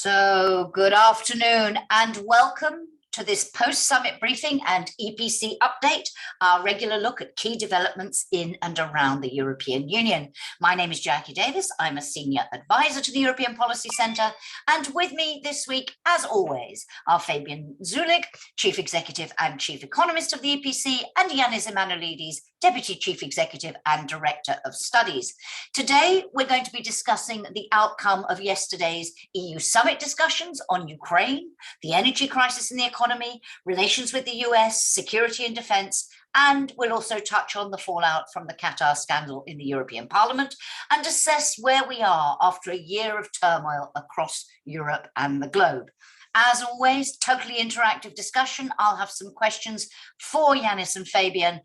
So good afternoon and welcome to this post-summit briefing and EPC update, our regular look at key developments in and around the European Union. My name is Jacki Davis. I'm a senior advisor to the European Policy Centre, and with me this week, as always, are Fabian Zuleeg, Chief Executive and Chief Economist of the EPC, and Janis Emmanouilidis, Deputy Chief Executive and Director of Studies. Today, we're going to be discussing the outcome of yesterday's EU summit discussions on Ukraine, the energy crisis in the economy, relations with the US, security and defense, and we'll also touch on the fallout from the Qatar scandal in the European Parliament and assess where we are after a year of turmoil across Europe and the globe. As always, totally interactive discussion. I'll have some questions for Janis and Fabian.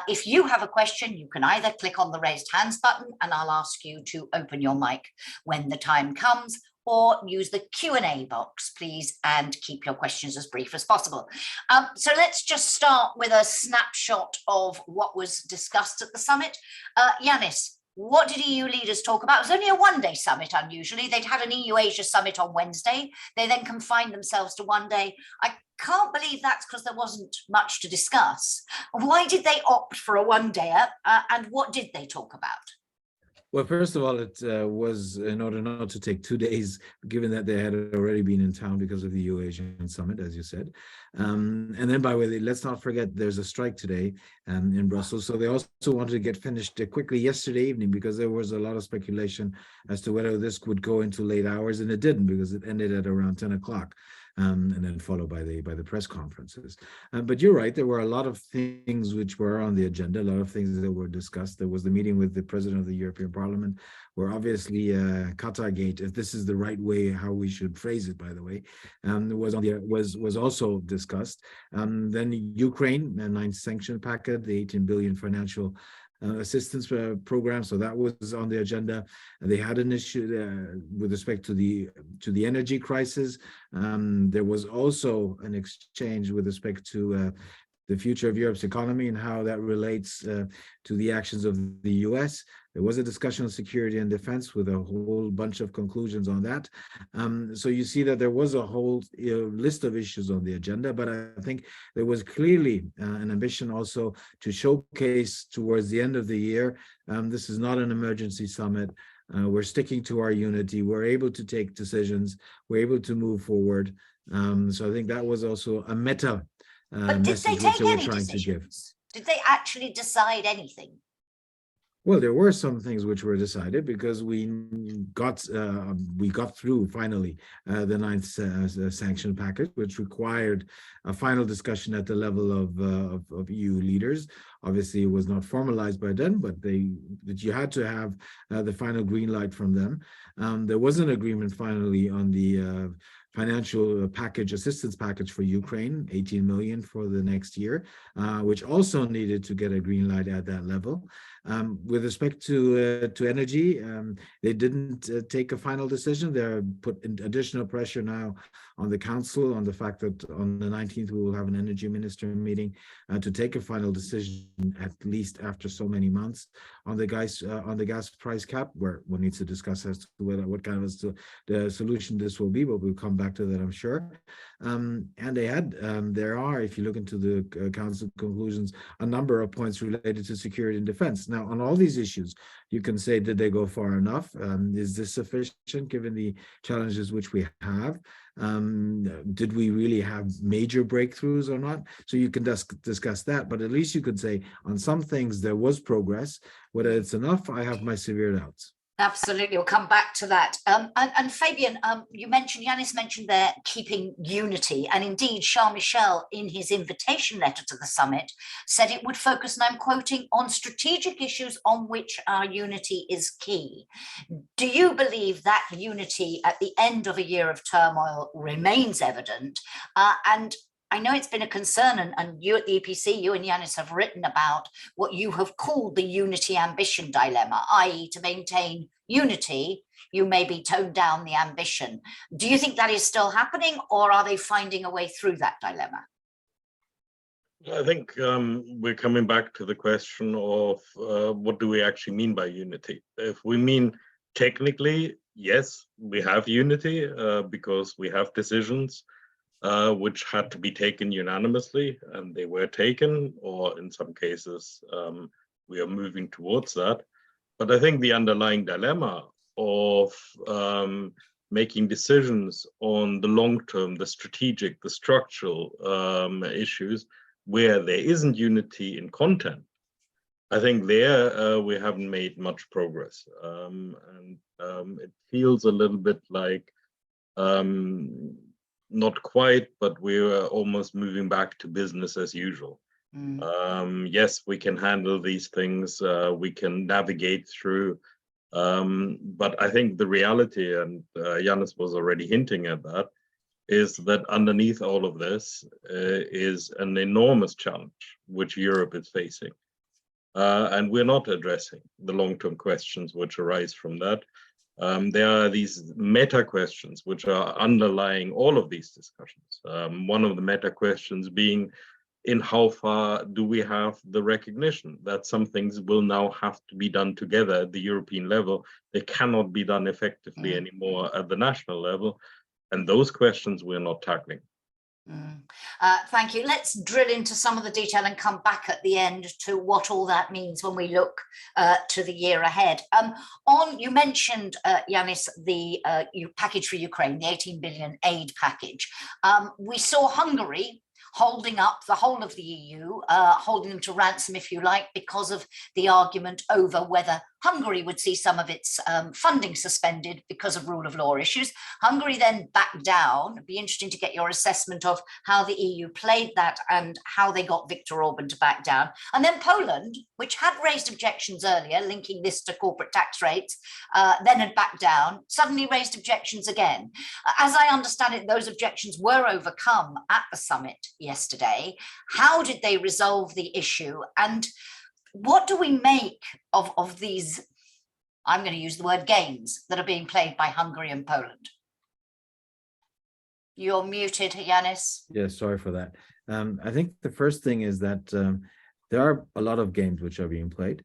If you have a question, you can either click on the raised hands button and I'll ask you to open your mic when the time comes, or use the Q&A box, please, and keep your questions as brief as possible. So let's just start with a snapshot of what was discussed at the summit. Janis, what did EU leaders talk about? It was only a one-day summit, unusually. They'd had an EU-Asia summit on Wednesday. They then confined themselves to one day. I can't believe that's because there wasn't much to discuss. Why did they opt for a one-dayer, and what did they talk about? Well, first of all, it was in order not to take 2 days, given that they had already been in town because of the EU-Asian summit, as you said. And then, by the way, let's not forget there's a strike today in Brussels. So they also wanted to get finished quickly yesterday evening because there was a lot of speculation as to whether this would go into late hours, and it didn't because it ended at around 10 o'clock. And then followed by the press conferences. But you're right, there were a lot of things which were on the agenda, a lot of things that were discussed. There was the meeting with the President of the European Parliament, where obviously Qatargate, if this is the right way how we should phrase it, by the way, was also discussed. Then Ukraine, a ninth sanction packet, the 18 billion financial assistance program, so that was on the agenda. They had an issue with respect to the energy crisis. There was also an exchange with respect to the future of Europe's economy and how that relates to the actions of the US. There was a discussion on security and defense with a whole bunch of conclusions on that. So you see that there was a whole list of issues on the agenda, but I think there was clearly an ambition also to showcase towards the end of the year, this is not an emergency summit. We're sticking to our unity. We're able to take decisions. We're able to move forward. So I think that was also a meta but did they take any decisions? Did they actually decide anything? Well, there were some things which were decided because we got through finally the ninth sanction package, which required a final discussion at the level of EU leaders. Obviously, it was not formalized by them, but you had to have the final green light from them. There was an agreement finally on the financial package, assistance package for Ukraine, 18 million for the next year, which also needed to get a green light at that level. With respect to energy, they didn't take a final decision. They're put additional pressure now on the council on the fact that on the 19th we will have an energy minister meeting to take a final decision, at least after so many months, on the gas price cap, where one needs to discuss as to what kind of the solution this will be, but we'll come back to that, I'm sure. And there are, if you look into the council conclusions, a number of points related to security and defense. Now, on all these issues, you can say, did they go far enough? Is this sufficient given the challenges which we have? Did we really have major breakthroughs or not? So you can discuss that, but at least you could say on some things there was progress. Whether it's enough, I have my severe doubts. Absolutely, we'll come back to that. And Fabian, Janis mentioned there keeping unity, and indeed Charles Michel, in his invitation letter to the summit, said it would focus, and I'm quoting, on strategic issues on which our unity is key. Do you believe that unity at the end of a year of turmoil remains evident? And I know it's been a concern, and you at the EPC, you and Janis have written about what you have called the unity ambition dilemma, i.e. to maintain unity, you maybe tone down the ambition. Do you think that is still happening, or are they finding a way through that dilemma? I think we're coming back to the question of what do we actually mean by unity? If we mean technically yes, we have unity because we have decisions which had to be taken unanimously, and they were taken, or in some cases, we are moving towards that. But I think the underlying dilemma of making decisions on the long term, the strategic, the structural issues, where there isn't unity in content, I think there we haven't made much progress. And it feels a little bit like, not quite, but we're almost moving back to business as usual. Yes, we can handle these things, we can navigate through, but I think the reality, and Janis was already hinting at that, is that underneath all of this is an enormous challenge which Europe is facing. And we're not addressing the long-term questions which arise from that. There are these meta questions which are underlying all of these discussions. One of the meta questions being, in how far do we have the recognition that some things will now have to be done together at the European level? They cannot be done effectively anymore at the national level. And those questions we're not tackling. Thank you. Let's drill into some of the detail and come back at the end to what all that means when we look to the year ahead. You mentioned, Janis, the package for Ukraine, the 18 billion aid package. We saw Hungary holding up the whole of the EU, holding them to ransom, if you like, because of the argument over whether Hungary would see some of its funding suspended because of rule of law issues. Hungary then backed down. It'd be interesting to get your assessment of how the EU played that and how they got Viktor Orban to back down. And then Poland, which had raised objections earlier, linking this to corporate tax rates, then had backed down, suddenly raised objections again. As I understand it, those objections were overcome at the summit yesterday. How did they resolve the issue? And what do we make of these, I'm going to use the word games, that are being played by Hungary and Poland? You're muted, Janis. Yeah, sorry for that. I think the first thing is that there are a lot of games which are being played.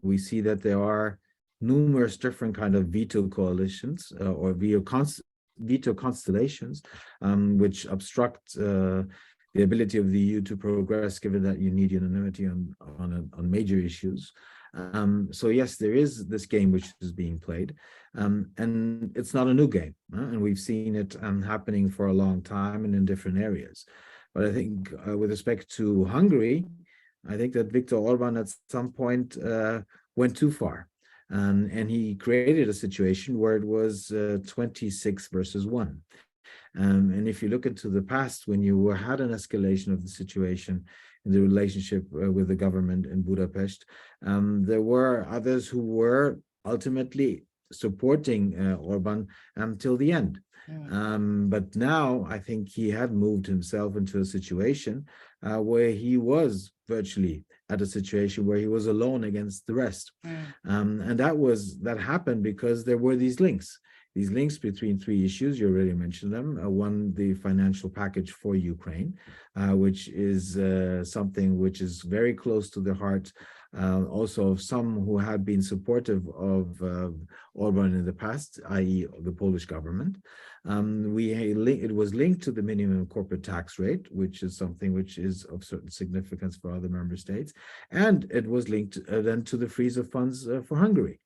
We see that there are numerous different kind of veto coalitions or veto constellations which obstruct the ability of the EU to progress, given that you need unanimity on major issues. So yes, there is this game which is being played, and it's not a new game, and we've seen it happening for a long time and in different areas. But I think with respect to Hungary, I think that Viktor Orban at some point went too far, and he created a situation where it was 26 versus 1. And if you look into the past, when you had an escalation of the situation in the relationship with the government in Budapest, there were others who were ultimately supporting Orban until the end. But now I think he had moved himself into a situation where he was virtually at a situation where he was alone against the rest. And that happened because there were these links between three issues. You already mentioned them. One, the financial package for Ukraine, which is something which is very close to the heart also of some who had been supportive of Orban in the past, i.e. the Polish government. It was linked to the minimum corporate tax rate, which is something which is of certain significance for other member states. And it was linked then to the freeze of funds for Hungary.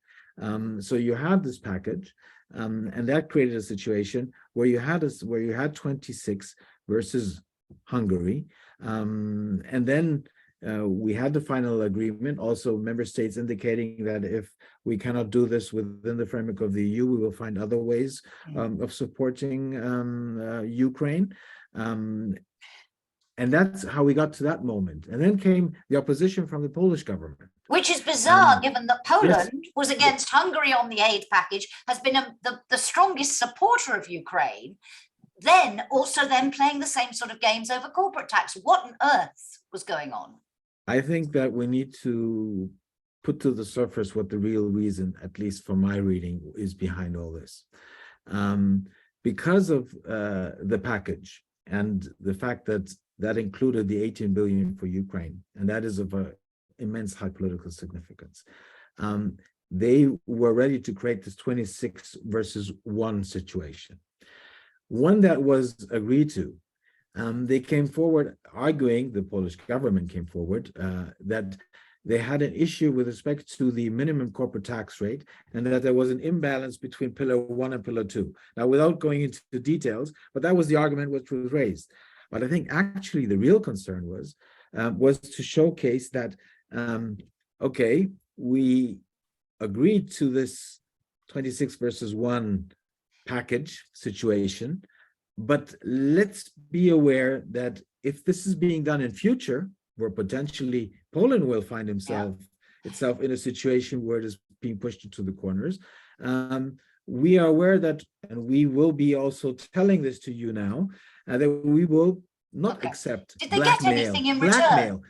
So you had this package, and that created a situation where you had 26 versus Hungary, and then we had the final agreement. Also, member states indicating that if we cannot do this within the framework of the EU, we will find other ways of supporting Ukraine. And that's how we got to that moment. And then came the opposition from the Polish government. Which is bizarre, given that Poland was against Hungary on the aid package, has been the strongest supporter of Ukraine, then playing the same sort of games over corporate tax. What on earth was going on? I think that we need to put to the surface what the real reason, at least for my reading, is behind all this. Because of the package and the fact that included the 18 billion for Ukraine, and that is of immense high political significance. they were ready to create this 26 versus 1 situation. One that was agreed to. They came forward arguing, the Polish government came forward, that they had an issue with respect to the minimum corporate tax rate and that there was an imbalance between Pillar 1 and Pillar 2. Now, without going into the details, but that was the argument which was raised. But I think actually the real concern was to showcase that, okay, we agreed to this 26 versus 1 package situation, but let's be aware that if this is being done in future, where potentially Poland will find itself in a situation where it is being pushed into the corners, we are aware that, and we will be also telling this to you now, that we will not accept Did they get anything in blackmail.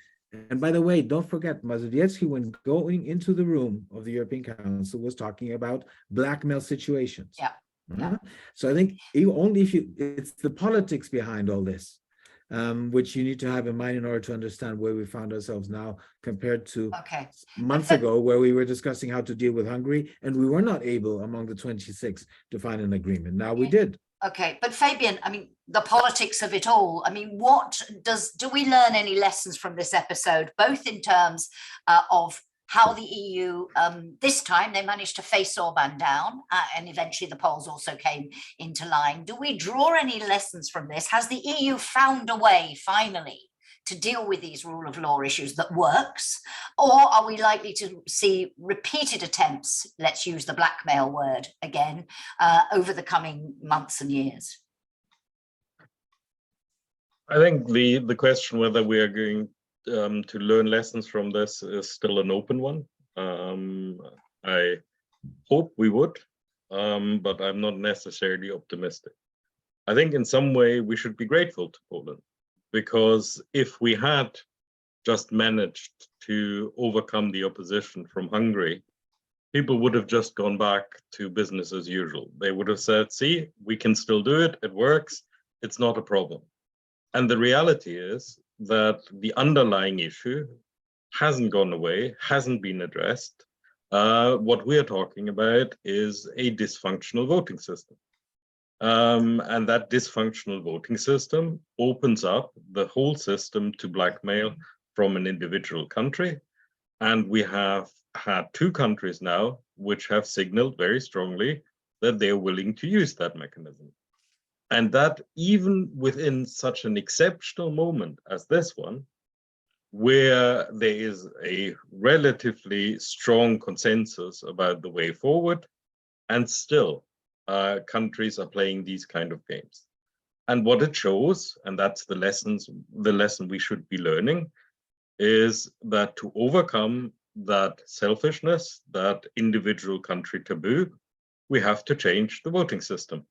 And by the way, don't forget, Mazowiecki, when going into the room of the European Council, was talking about blackmail situations. So I think it's the politics behind all this, which you need to have in mind in order to understand where we found ourselves now compared to months ago, where we were discussing how to deal with Hungary, and we were not able among the 26 to find an agreement. Now we did. Okay, but Fabian, I mean, the politics of it all, I mean, do we learn any lessons from this episode, both in terms of how the EU, this time they managed to face Orban down, and eventually the Poles also came into line. Do we draw any lessons from this? Has the EU found a way, finally, to deal with these rule of law issues that works? Or are we likely to see repeated attempts, let's use the blackmail word again, over the coming months and years? I think the question whether we are going to learn lessons from this is still an open one. I hope we would, but I'm not necessarily optimistic. I think in some way we should be grateful to Poland, because if we had just managed to overcome the opposition from Hungary, people would have just gone back to business as usual. They would have said, see, we can still do it, it works, it's not a problem. And the reality is that the underlying issue hasn't gone away, hasn't been addressed. What we are talking about is a dysfunctional voting system. And that dysfunctional voting system opens up the whole system to blackmail from an individual country. And we have had 2 countries now which have signaled very strongly that they're willing to use that mechanism. And that even within such an exceptional moment as this one, where there is a relatively strong consensus about the way forward, and still countries are playing these kind of games. And what it shows, and that's the lesson we should be learning, is that to overcome that selfishness, that individual country taboo, we have to change the voting system.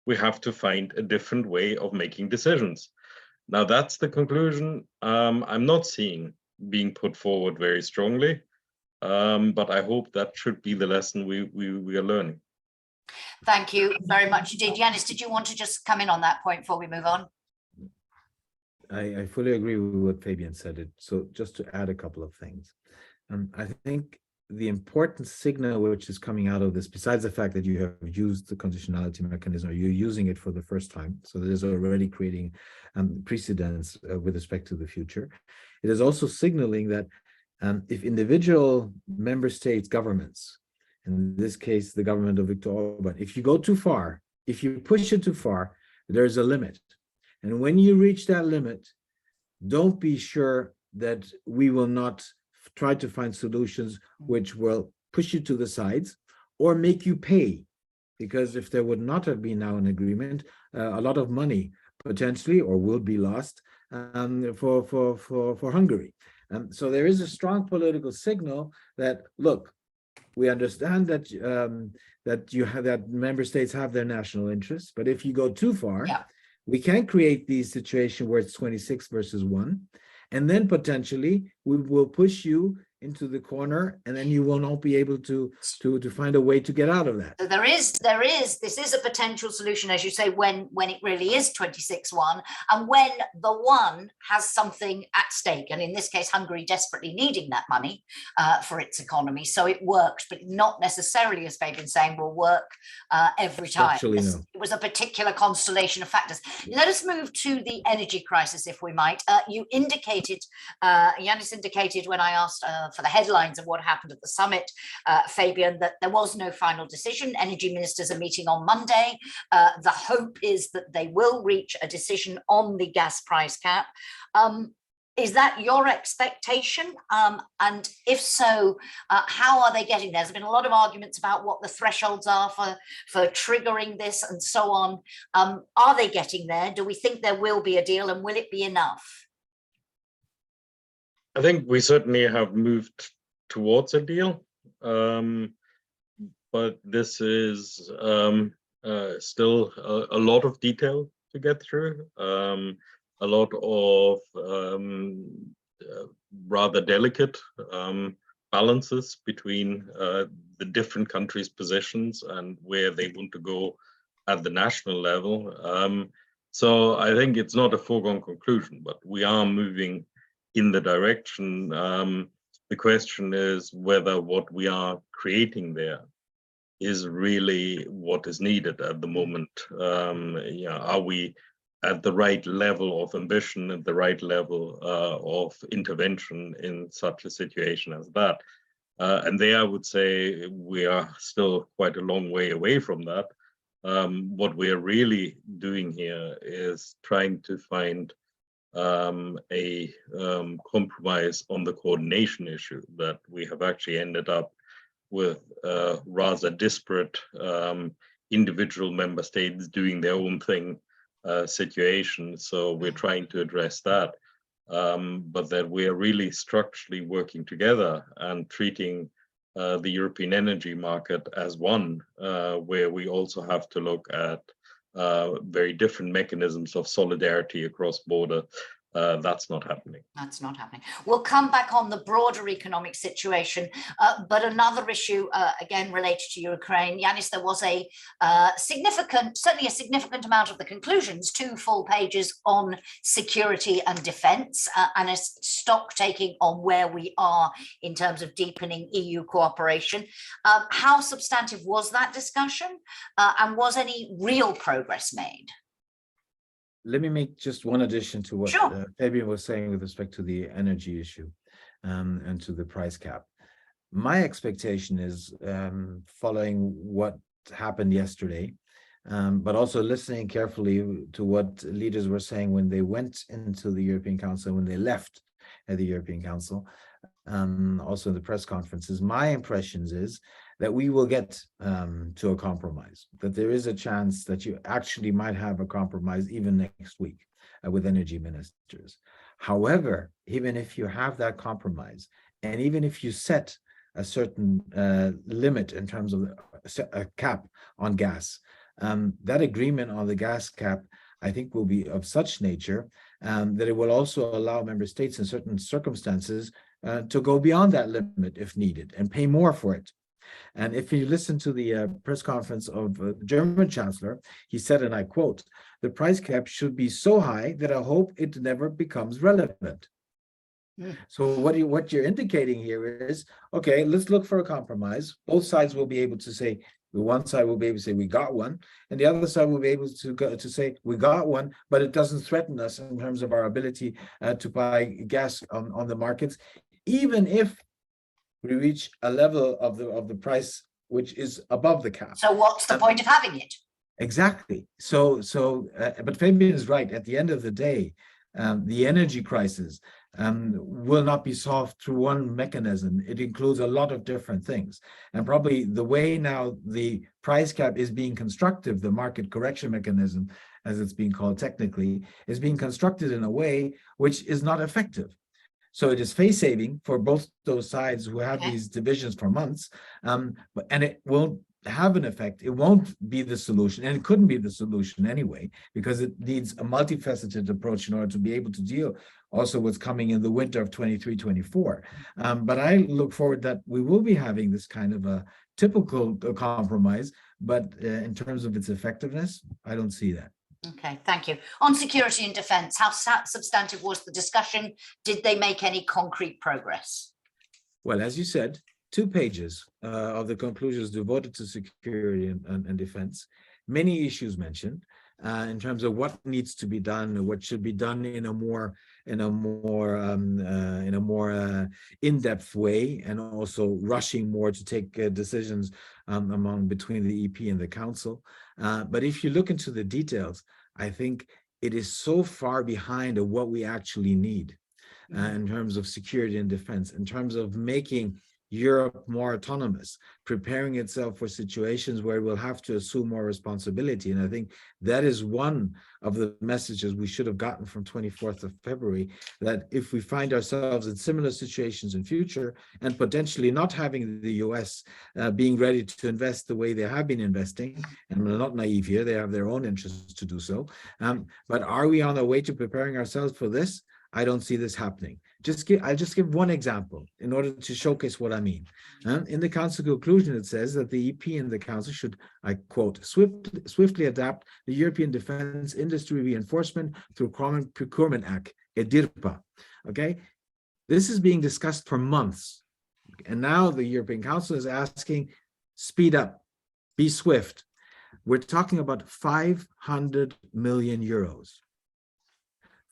We have to find a different way of making decisions. Now, that's the conclusion I'm not seeing being put forward very strongly, but I hope that should be the lesson we are learning. Thank you very much indeed. Janis, did you want to just come in on that point before we move on? I fully agree with what Fabian said. So just to add a couple of things. I think the important signal which is coming out of this, besides the fact that you have used the conditionality mechanism, or you're using it for the first time, so that is already creating precedents with respect to the future. It is also signaling that if individual member states governments, in this case, the government of Viktor Orban, if you go too far, if you push it too far, there's a limit. And when you reach that limit, don't be sure that we will not try to find solutions which will push you to the sides or make you pay. Because if there would not have been now an agreement, a lot of money potentially or will be lost for Hungary. So there is a strong political signal that, look, we understand that that member states have their national interests, but if you go too far, we can create these situations where it's 26 versus 1, and then potentially we will push you into the corner, and then you will not be able to find a way to get out of that. So this is a potential solution, as you say, when it really is 26-1, and when the one has something at stake, and in this case Hungary desperately needing that money for its economy. So it worked, but not necessarily, as Fabian's saying, will work every time. Actually, no. It was a particular constellation of factors. Let us move to the energy crisis, if we might. You indicated, Janis indicated when I asked for the headlines of what happened at the summit, Fabian, that there was no final decision. Energy ministers are meeting on Monday. The hope is that they will reach a decision on the gas price cap. Is that your expectation? And if so, how are they getting there? There's been a lot of arguments about what the thresholds are for triggering this and so on. Are they getting there? Do we think there will be a deal, and will it be enough? I think we certainly have moved towards a deal, but this is still a lot of detail to get through, a lot of rather delicate balances between the different countries' positions and where they want to go at the national level. So I think it's not a foregone conclusion, but we are moving in the direction. The question is whether what we are creating there is really what is needed at the moment. Are we at the right level of ambition, at the right level of intervention in such a situation as that? And there I would say we are still quite a long way away from that. What we are really doing here is trying to find a compromise on the coordination issue, that we have actually ended up with rather disparate individual member states doing their own thing situation. So we're trying to address that, but that we are really structurally working together and treating the European energy market as one, where we also have to look at very different mechanisms of solidarity across border. That's not happening. That's not happening. We'll come back on the broader economic situation, but another issue, again, related to Ukraine. Janis, there was a certainly a significant amount of the conclusions, 2 full pages on security and defence, and a stock taking on where we are in terms of deepening EU cooperation. How substantive was that discussion, and was any real progress made? Let me make just one addition to what Fabian was saying with respect to the energy issue and to the price cap. My expectation is, following what happened yesterday, but also listening carefully to what leaders were saying when they went into the European Council, when they left at the European Council, also in the press conferences, my impressions is that we will get to a compromise, that there is a chance that you actually might have a compromise even next week with energy ministers. However, even if you have that compromise, and even if you set a certain limit in terms of a cap on gas, that agreement on the gas cap, I think, will be of such nature that it will also allow member states in certain circumstances to go beyond that limit if needed and pay more for it. And if you listen to the press conference of the German Chancellor, he said, and I quote, "The price cap should be so high that I hope it never becomes relevant." So what you're indicating here is, okay, let's look for a compromise. Both sides will be able to say, the one side will be able to say we got one, and the other side will be able to say we got one, but it doesn't threaten us in terms of our ability to buy gas on the markets, even if we reach a level of the price which is above the cap. So what's the point of having it? Exactly. But Fabian is right. At the end of the day, the energy crisis will not be solved through one mechanism. It includes a lot of different things. And probably the way now the price cap is being constructed, the market correction mechanism, as it's being called technically, is being constructed in a way which is not effective. So it is face-saving for both those sides who have these divisions for months, and it will have an effect. It won't be the solution, and it couldn't be the solution anyway, because it needs a multifaceted approach in order to be able to deal also what's coming in the winter of 23-24. But I look forward that we will be having this kind of a typical compromise, but in terms of its effectiveness, I don't see that. Okay, thank you. On security and defence, how substantive was the discussion? Did they make any concrete progress? Well, as you said, 2 pages of the conclusions devoted to security and defense. Many issues mentioned in terms of what needs to be done, or what should be done in a more in-depth way, and also rushing more to take decisions between the EP and the Council. But if you look into the details, I think it is so far behind of what we actually need in terms of security and defense, in terms of making Europe more autonomous, preparing itself for situations where it will have to assume more responsibility. And I think that is one of the messages we should have gotten from 24th of February, that if we find ourselves in similar situations in future, and potentially not having the US being ready to invest the way they have been investing, and we're not naive here, they have their own interests to do so. But are we on our way to preparing ourselves for this? I don't see this happening. I'll just give one example in order to showcase what I mean. In the Council conclusion, it says that the EP and the Council should, I quote, swiftly adapt the European Defence Industry Reinforcement through Common Procurement Act, EDIRPA. Okay, this is being discussed for months, and now the European Council is asking, speed up, be swift. We're talking about 500 million euros.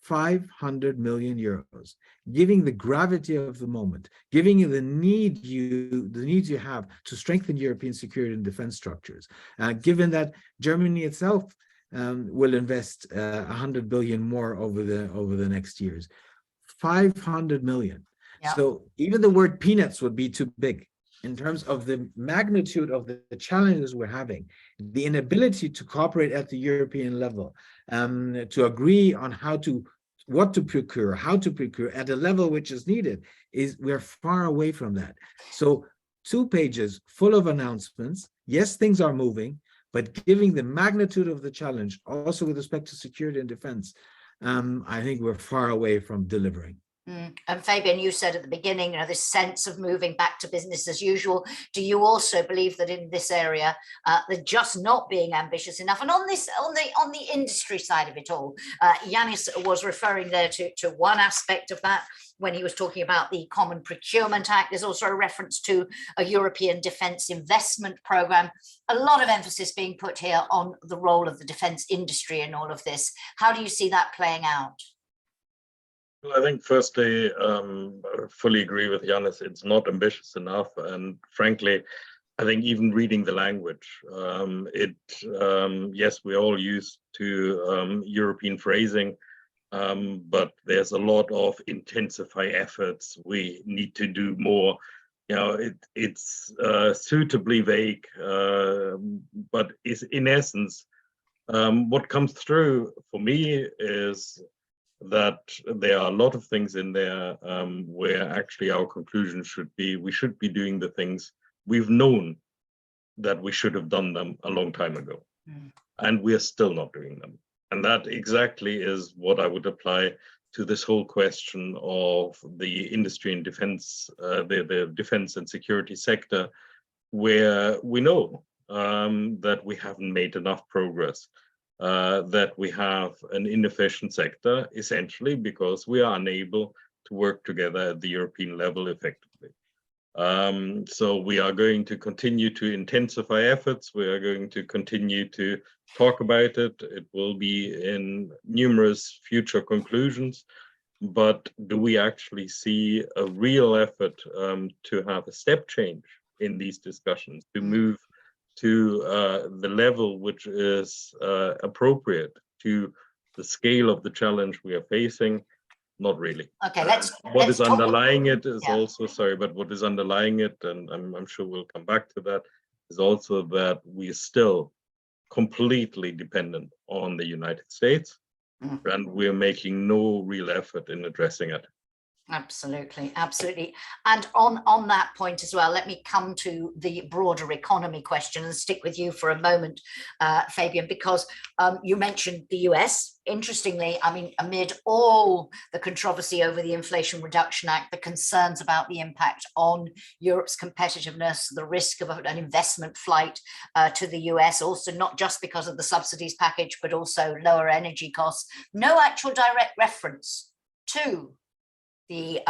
500 million euros, giving the gravity of the moment, giving you the needs you have to strengthen European security and defense structures. Given that Germany itself will invest 100 billion more over the next years, 500 million. Yeah. So even the word peanuts would be too big in terms of the magnitude of the challenges we're having, the inability to cooperate at the European level, to agree on what to procure, how to procure at a level which is needed, we're far away from that. So 2 pages full of announcements. Yes, things are moving, but giving the magnitude of the challenge, also with respect to security and defense, I think we're far away from delivering. And Fabian, you said at the beginning, this sense of moving back to business as usual. Do you also believe that in this area, they're just not being ambitious enough? And on the industry side of it all, Janis was referring there to one aspect of that when he was talking about the Common Procurement Act. There's also a reference to a European defence investment programme. A lot of emphasis being put here on the role of the defence industry in all of this. How do you see that playing out? Well, I think firstly, I fully agree with Janis. It's not ambitious enough, and frankly, I think even reading the language, yes, we're all used to European phrasing, but there's a lot of intensify efforts. We need to do more. It's suitably vague, but is in essence, what comes through for me is that there are a lot of things in there where actually our conclusion should be, we should be doing the things we've known that we should have done them a long time ago. And we're still not doing them. And that exactly is what I would apply to this whole question of the industry and defense, the defense and security sector, where we know that we haven't made enough progress. That we have an inefficient sector, essentially because we are unable to work together at the European level effectively. So we are going to continue to intensify efforts. We are going to continue to talk about it. It will be in numerous future conclusions. But do we actually see a real effort to have a step change in these discussions, to move to the level which is appropriate to the scale of the challenge we are facing? Not really. Okay, what is underlying it is also, sorry, but what is underlying it, and I'm sure we'll come back to that, is also that we are still completely dependent on the United States, and we're making no real effort in addressing it. Absolutely, absolutely. And on that point as well, let me come to the broader economy question and stick with you for a moment, Fabian, because you mentioned the US. Interestingly, I mean, amid all the controversy over the Inflation Reduction Act, the concerns about the impact on Europe's competitiveness, the risk of an investment flight to the US, also not just because of the subsidies package, but also lower energy costs, no actual direct reference to the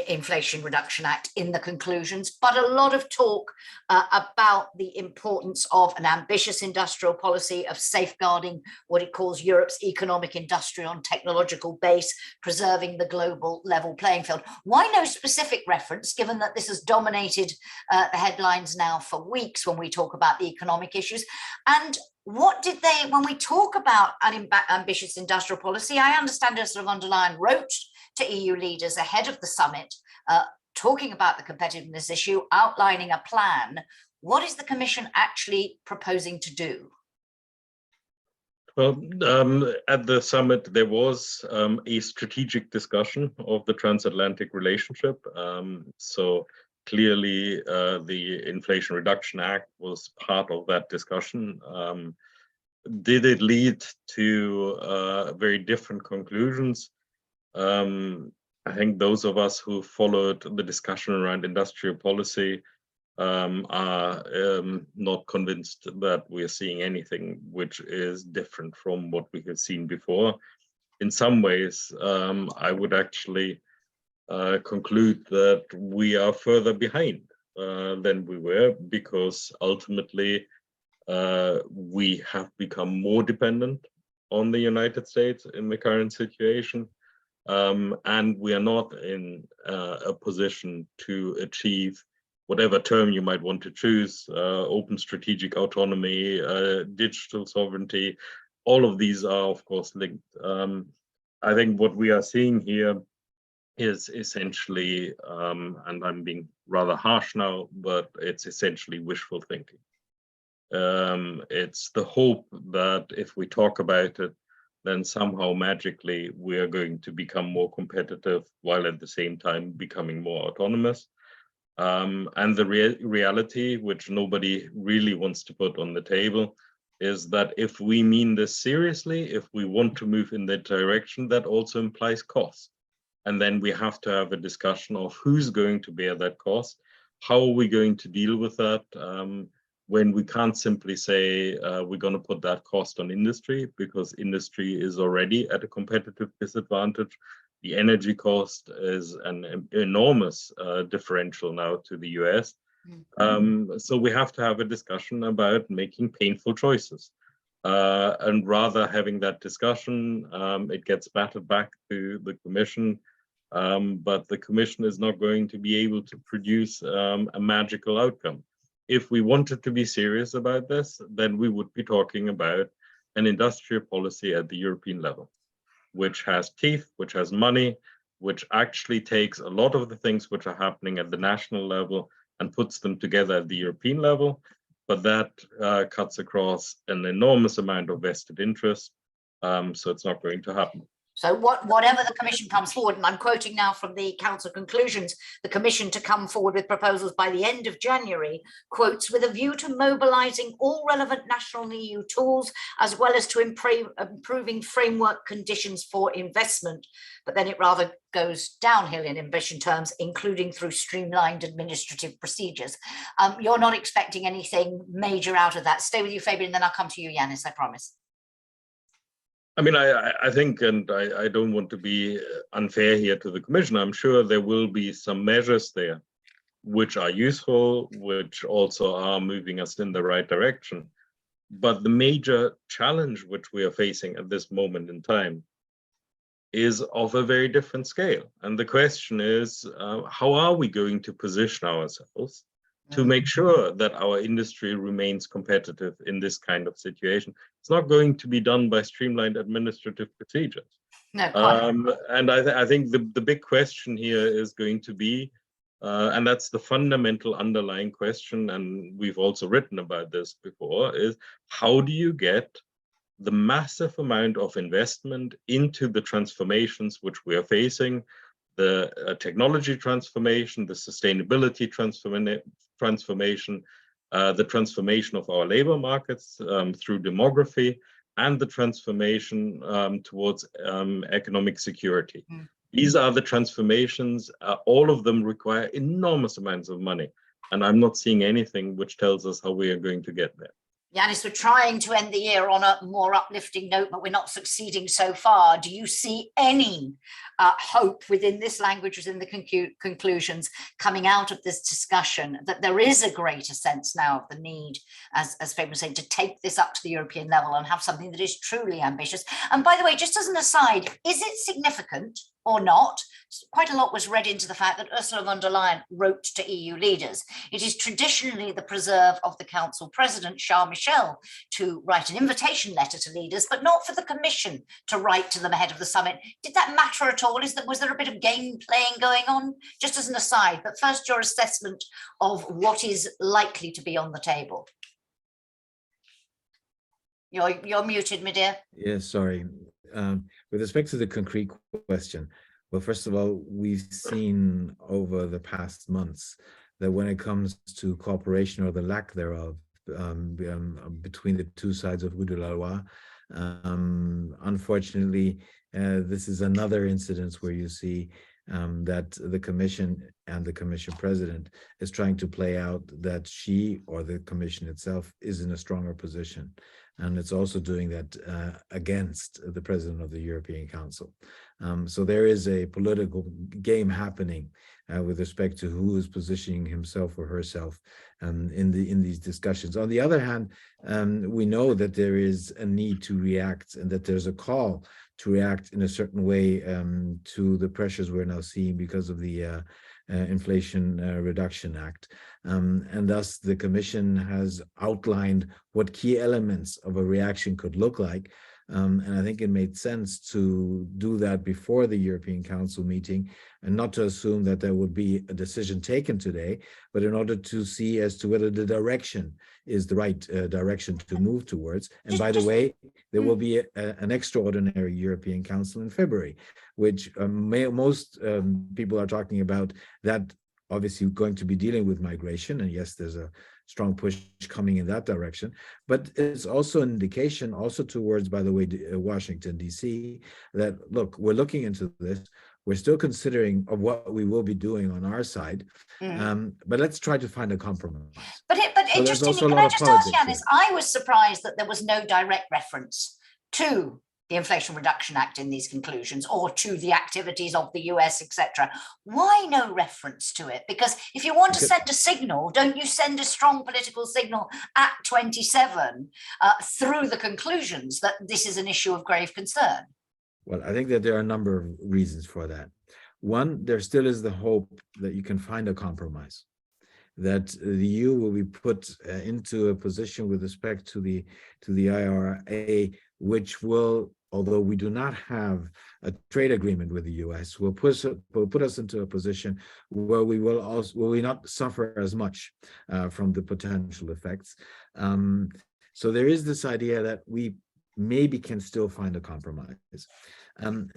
Inflation Reduction Act in the conclusions, but a lot of talk about the importance of an ambitious industrial policy of safeguarding what it calls Europe's economic, industrial and technological base, preserving the global level playing field. Why no specific reference, given that this has dominated the headlines now for weeks when we talk about the economic issues? And what did they, when we talk about an ambitious industrial policy, I understand Ursula von der Leyen wrote to EU leaders ahead of the summit, talking about the competitiveness issue, outlining a plan. What is the Commission actually proposing to do? Well, at the summit, there was a strategic discussion of the transatlantic relationship. So clearly, the Inflation Reduction Act was part of that discussion. Did it lead to very different conclusions? I think those of us who followed the discussion around industrial policy are not convinced that we're seeing anything which is different from what we have seen before. In some ways, I would actually conclude that we are further behind than we were, because ultimately we have become more dependent on the United States in the current situation. And we are not in a position to achieve whatever term you might want to choose, open strategic autonomy, digital sovereignty. All of these are, of course, linked. I think what we are seeing here is essentially, and I'm being rather harsh now, but it's essentially wishful thinking. It's the hope that if we talk about it, then somehow magically we are going to become more competitive while at the same time becoming more autonomous. And the reality, which nobody really wants to put on the table, is that if we mean this seriously, if we want to move in that direction, that also implies cost. And then we have to have a discussion of who's going to bear that cost, how are we going to deal with that, when we can't simply say we're going to put that cost on industry, because industry is already at a competitive disadvantage. The energy cost is an enormous differential now to the US. So we have to have a discussion about making painful choices. And rather having that discussion, it gets batted back to the Commission. But the Commission is not going to be able to produce a magical outcome. If we wanted to be serious about this, then we would be talking about an industrial policy at the European level, which has teeth, which has money, which actually takes a lot of the things which are happening at the national level and puts them together at the European level. But that cuts across an enormous amount of vested interest. So it's not going to happen. So whatever the Commission comes forward, and I'm quoting now from the Council conclusions, the Commission to come forward with proposals by the end of January, quotes, with a view to mobilising all relevant national and EU tools, as well as to improving framework conditions for investment. But then it rather goes downhill in ambition terms, including through streamlined administrative procedures. You're not expecting anything major out of that. Stay with you, Fabian, and then I'll come to you, Janis, I promise. I mean, I think, and I don't want to be unfair here to the Commission, I'm sure there will be some measures there which are useful, which also are moving us in the right direction. But the major challenge which we are facing at this moment in time is of a very different scale. And the question is, how are we going to position ourselves to make sure that our industry remains competitive in this kind of situation? It's not going to be done by streamlined administrative procedures. No, and I think the big question here is going to be, and that's the fundamental underlying question, and we've also written about this before, is how do you get the massive amount of investment into the transformations which we are facing, the technology transformation, the sustainability transformation, the transformation of our labor markets through demography, and the transformation towards economic security. These are the transformations. All of them require enormous amounts of money. And I'm not seeing anything which tells us how we are going to get there. Janis, we're trying to end the year on a more uplifting note, but we're not succeeding so far. Do you see any hope within this language, within the conclusions coming out of this discussion, that there is a greater sense now of the need, as Fabian was saying, to take this up to the European level and have something that is truly ambitious? And by the way, just as an aside, is it significant or not? Quite a lot was read into the fact that Ursula von der Leyen wrote to EU leaders. It is traditionally the preserve of the Council President, Charles Michel, to write an invitation letter to leaders, but not for the Commission to write to them ahead of the summit. Did that matter at all? Was there a bit of game playing going on? Just as an aside, but first your assessment of what is likely to be on the table. You're muted, my dear. Yes, sorry. With respect to the concrete question, well, first of all, we've seen over the past months that when it comes to cooperation or the lack thereof between the two sides of Rue de la Loi, unfortunately, this is another incidence where you see that the Commission and the Commission President is trying to play out that she or the Commission itself is in a stronger position. And it's also doing that against the President of the European Council. So there is a political game happening with respect to who is positioning himself or herself in these discussions. On the other hand, we know that there is a need to react and that there's a call to react in a certain way to the pressures we're now seeing because of the Inflation Reduction Act. And thus the Commission has outlined what key elements of a reaction could look like. And I think it made sense to do that before the European Council meeting and not to assume that there would be a decision taken today, but in order to see as to whether the direction is the right direction to move towards. And by the way, there will be an extraordinary European Council in February, which most people are talking about that obviously going to be dealing with migration. And yes, there's a strong push coming in that direction, but it's also an indication also towards, by the way, Washington, D.C., that look, we're looking into this. We're still considering of what we will be doing on our side, but let's try to find a compromise. But interestingly, can I just ask, Janis, I was surprised that there was no direct reference to the Inflation Reduction Act in these conclusions or to the activities of the US, etc. Why no reference to it? Because if you want to send a signal, don't you send a strong political signal at 27 through the conclusions that this is an issue of grave concern? Well, I think that there are a number of reasons for that. One, there still is the hope that you can find a compromise, that the EU will be put into a position with respect to the IRA, which will, although we do not have a trade agreement with the US, will put us into a position where we will not suffer as much from the potential effects. So there is this idea that we maybe can still find a compromise.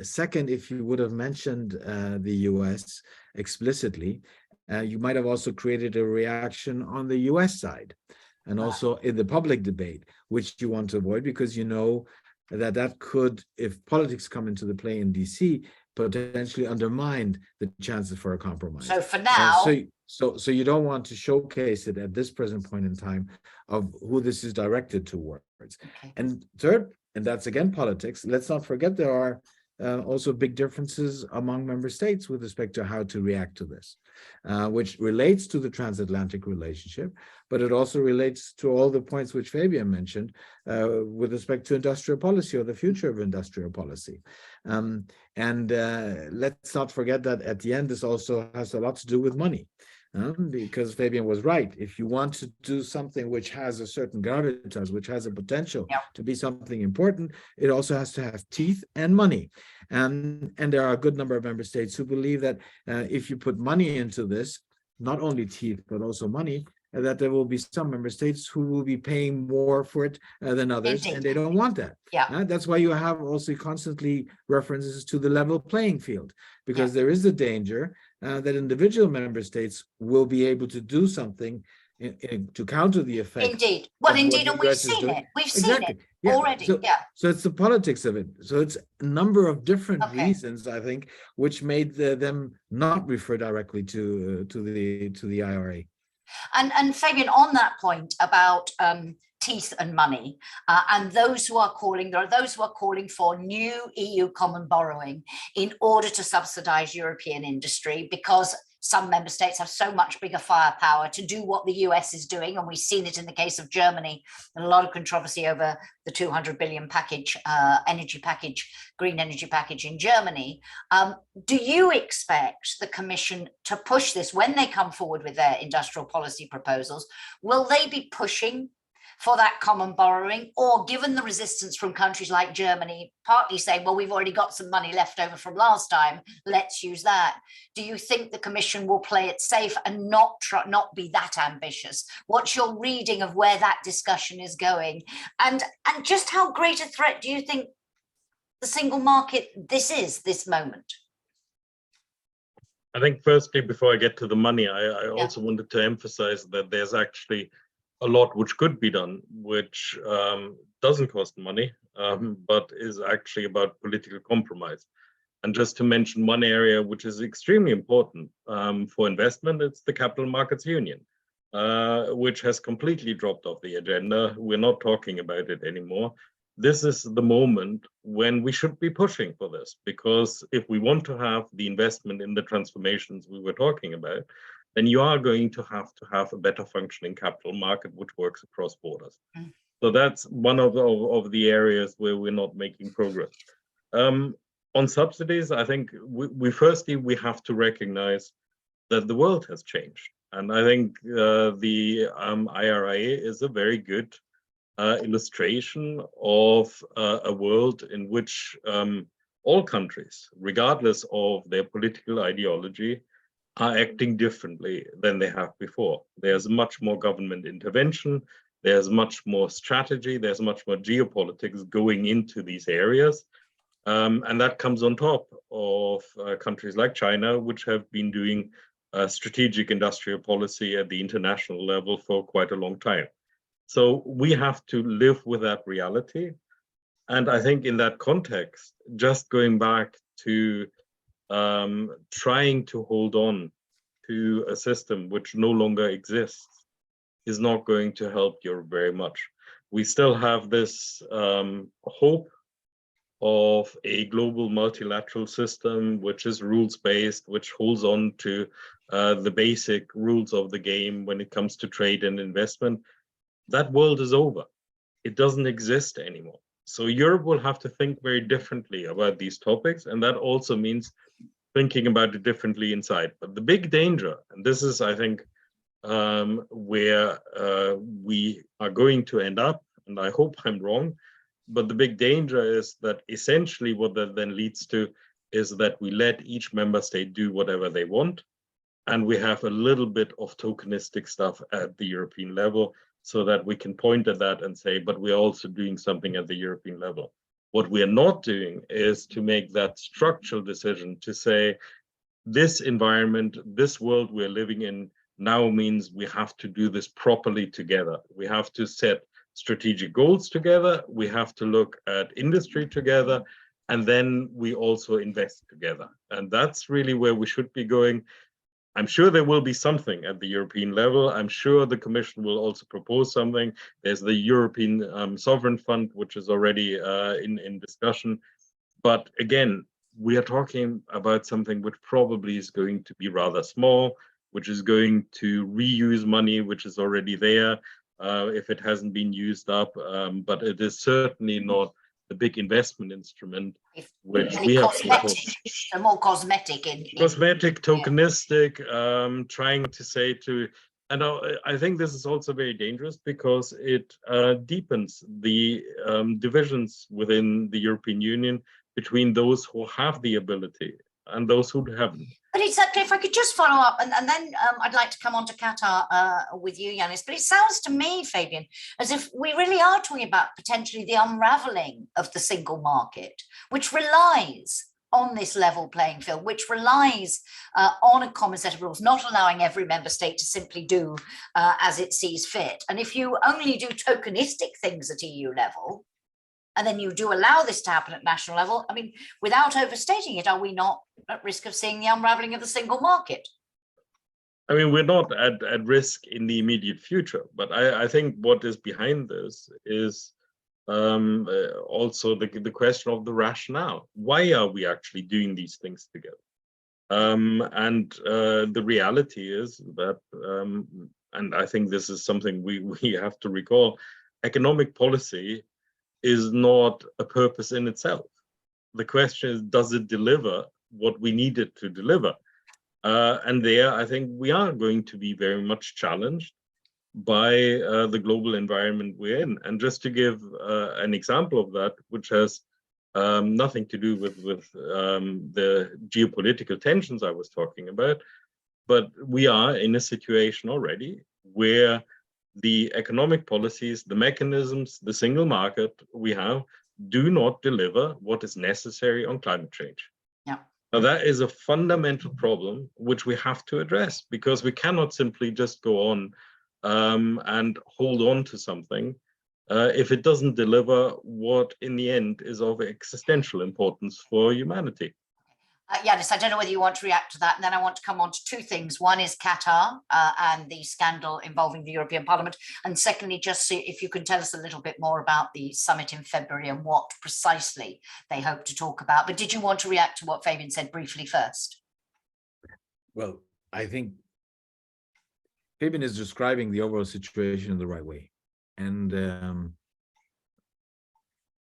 Second, if you would have mentioned the US explicitly, you might have also created a reaction on the US side and also in the public debate, which you want to avoid because you know that could, if politics come into the play in DC, potentially undermine the chances for a compromise. So for now, so you don't want to showcase it at this present point in time of who this is directed towards. Okay. And third, and that's again politics, let's not forget there are also big differences among member states with respect to how to react to this, which relates to the transatlantic relationship, but it also relates to all the points which Fabian mentioned with respect to industrial policy or the future of industrial policy. Let's not forget that at the end, this also has a lot to do with money. Because Fabian was right. If you want to do something which has a certain gravitas, which has a potential to be something important, it also has to have teeth and money. And there are a good number of member states who believe that if you put money into this, not only teeth, but also money, that there will be some member states who will be paying more for it than others, Indeed. and they don't want that. Yeah. That's why you have also constantly references to the level playing field, because there is the danger that individual member states will be able to do something to counter the effect. Indeed. Well, indeed, and we've US is seen doing. it. We've Exactly. seen it already. So it's the politics of it. So it's a number of different Okay. reasons, I think, which made them not refer directly to the IRA. And Fabian, on that point about teeth and money, and those who are calling, there are those who are calling for new EU common borrowing in order to subsidize European industry, because some member states have so much bigger firepower to do what the US is doing. And we've seen it in the case of Germany, and a lot of controversy over the 200 billion package, green energy package in Germany. Do you expect the Commission to push this when they come forward with their industrial policy proposals? Will they be pushing for that common borrowing, or given the resistance from countries like Germany, partly saying, well, we've already got some money left over from last time, let's use that? Do you think the Commission will play it safe and not be that ambitious? What's your reading of where that discussion is going? And just how great a threat do you think the single market this moment? I think firstly, before I get to the money, I also wanted to emphasize that there's actually a lot which could be done, which doesn't cost money, but is actually about political compromise. And just to mention one area which is extremely important for investment, it's the Capital Markets Union, which has completely dropped off the agenda. We're not talking about it anymore. This is the moment when we should be pushing for this, because if we want to have the investment in the transformations we were talking about, then you are going to have a better functioning capital market which works across borders. So that's one of the areas where we're not making progress. On subsidies, I think we have to recognize that the world has changed. And I think the IRA is a very good illustration of a world in which all countries, regardless of their political ideology, are acting differently than they have before. There's much more government intervention, there's much more strategy, there's much more geopolitics going into these areas. And that comes on top of countries like China, which have been doing strategic industrial policy at the international level for quite a long time. So we have to live with that reality. And I think in that context, just going back to trying to hold on to a system which no longer exists is not going to help Europe very much. We still have this hope of a global multilateral system, which is rules-based, which holds on to the basic rules of the game when it comes to trade and investment. That world is over. It doesn't exist anymore. So Europe will have to think very differently about these topics, and that also means thinking about it differently inside. But the big danger, and this is, I think, where we are going to end up, and I hope I'm wrong, but the big danger is that essentially what that then leads to is that we let each member state do whatever they want, and we have a little bit of tokenistic stuff at the European level, so that we can point at that and say, but we're also doing something at the European level. What we're not doing is to make that structural decision to say, this environment, this world we're living in now means we have to do this properly together. We have to set strategic goals together. We have to look at industry together, and then we also invest together. And that's really where we should be going. I'm sure there will be something at the European level. I'm sure the Commission will also propose something. There's the European Sovereign Fund, which is already in discussion. But again, we are talking about something which probably is going to be rather small, which is going to reuse money, which is already there, if it hasn't been used up. But it is certainly not the big investment instrument, which we have a more cosmetic tokenistic, trying to say to, and I think this is also very dangerous because it deepens the divisions within the European Union between those who have the ability and those who haven't. But exactly, if I could just follow up, and then I'd like to come on to Qatar with you, Janis. But it sounds to me, Fabian, as if we really are talking about potentially the unraveling of the single market, which relies on this level playing field, which relies on a common set of rules, not allowing every member state to simply do as it sees fit. And if you only do tokenistic things at EU level, and then you do allow this to happen at national level, I mean, without overstating it, are we not at risk of seeing the unraveling of the single market? I mean, we're not at risk in the immediate future, but I think what is behind this is also the question of the rationale. Why are we actually doing these things together? The reality is that, and I think this is something we have to recall, economic policy is not a purpose in itself. The question is, does it deliver what we need it to deliver? And there, I think we are going to be very much challenged by the global environment we're in. And just to give an example of that, which has nothing to do with the geopolitical tensions I was talking about, but we are in a situation already where the economic policies, the mechanisms, the single market we have do not deliver what is necessary on climate change. Yeah. Now, that is a fundamental problem which we have to address, because we cannot simply just go on and hold on to something if it doesn't deliver what in the end is of existential importance for humanity. Janis, I don't know whether you want to react to that, and then I want to come on to two things. One is Qatar and the scandal involving the European Parliament, and secondly, just see if you can tell us a little bit more about the summit in February and what precisely they hope to talk about. But did you want to react to what Fabian said briefly first? Well, I think Fabian is describing the overall situation in the right way. And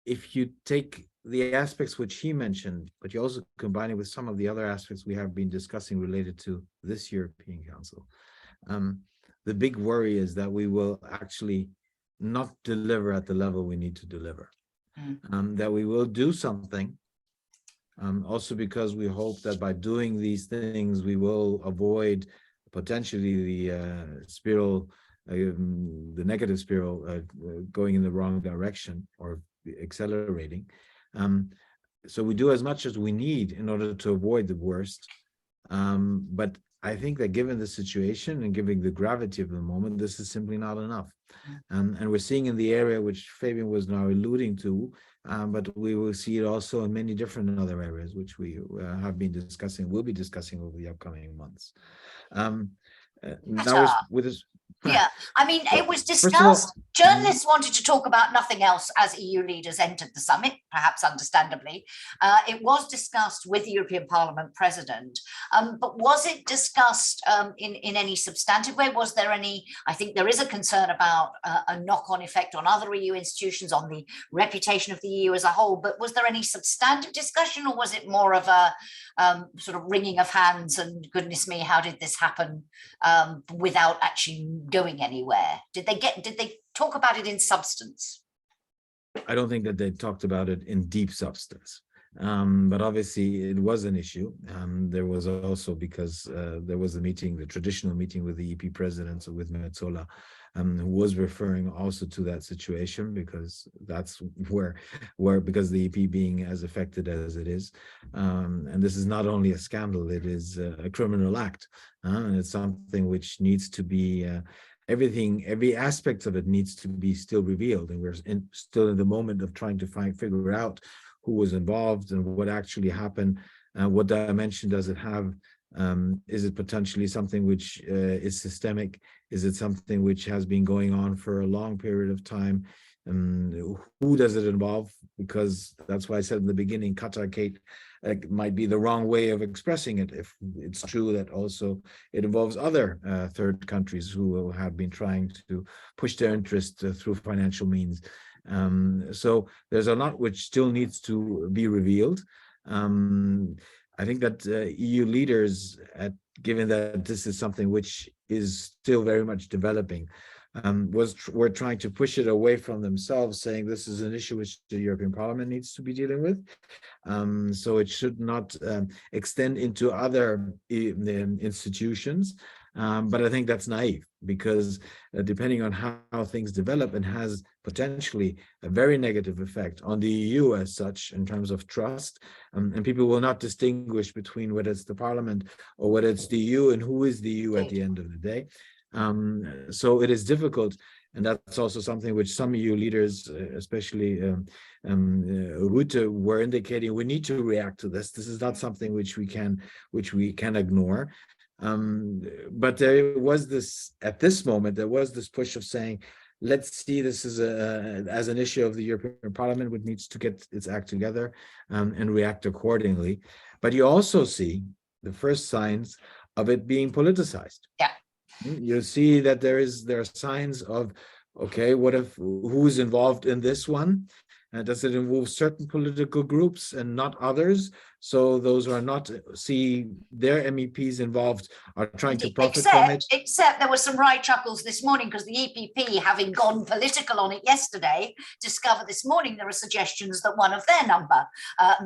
if you take the aspects which he mentioned, but you also combine it with some of the other aspects we have been discussing related to this European Council, the big worry is that we will actually not deliver at the level we need to deliver. That we will do something, also because we hope that by doing these things, we will avoid potentially the spiral, the negative spiral going in the wrong direction or accelerating. So we do as much as we need in order to avoid the worst. But I think that given the situation and given the gravity of the moment, this is simply not enough. And we're seeing in the area which Fabian was now alluding to, but we will see it also in many different other areas, which we have been discussing, will be discussing over the upcoming months. Now with this. Yeah, I mean, it was discussed. Journalists wanted to talk about nothing else as EU leaders entered the summit, perhaps understandably. It was discussed with the European Parliament president, but was it discussed in any substantive way? Was there any, I think there is a concern about a knock-on effect on other EU institutions, on the reputation of the EU as a whole, but was there any substantive discussion, or was it more of a sort of wringing of hands and goodness me, how did this happen, without actually going anywhere? Did they talk about it in substance? I don't think that they talked about it in deep substance, but obviously it was an issue. There was also, because there was a meeting, the traditional meeting with the EP presidents, with Metsola, who was referring also to that situation, because that's where because the EP being as affected as it is, and this is not only a scandal, it is a criminal act, and it's something which needs to be every aspect of it needs to be still revealed, and we're still in the moment of trying to figure out who was involved and what actually happened, what dimension does it have. Is it potentially something which is systemic? Is it something which has been going on for a long period of time? Who does it involve? Because that's why I said in the beginning, Qatargate might be the wrong way of expressing it. If it's true that also it involves other third countries who have been trying to push their interest through financial means. So there's a lot which still needs to be revealed. I think that EU leaders, given that this is something which is still very much developing, were trying to push it away from themselves, saying this is an issue which the European Parliament needs to be dealing with. So it should not extend into other institutions. But I think that's naive, because depending on how things develop, it has potentially a very negative effect on the EU as such in terms of trust. And people will not distinguish between whether it's the Parliament or whether it's the EU and who is the EU at the end of the day. So it is difficult. And that's also something which some EU leaders, especially Rutte, were indicating. We need to react to this. This is not something which we can ignore. But there was this, at this moment, there was this push of saying, let's see this as an issue of the European Parliament, which needs to get its act together and react accordingly. But you also see the first signs of it being politicized. Yeah. You see that there are signs of, okay, who's involved in this one? Does it involve certain political groups and not others? So those who are not see their MEPs involved are trying to profit from it. Except there were some wry chuckles this morning, because the EPP, having gone political on it yesterday, discovered this morning there are suggestions that one of their number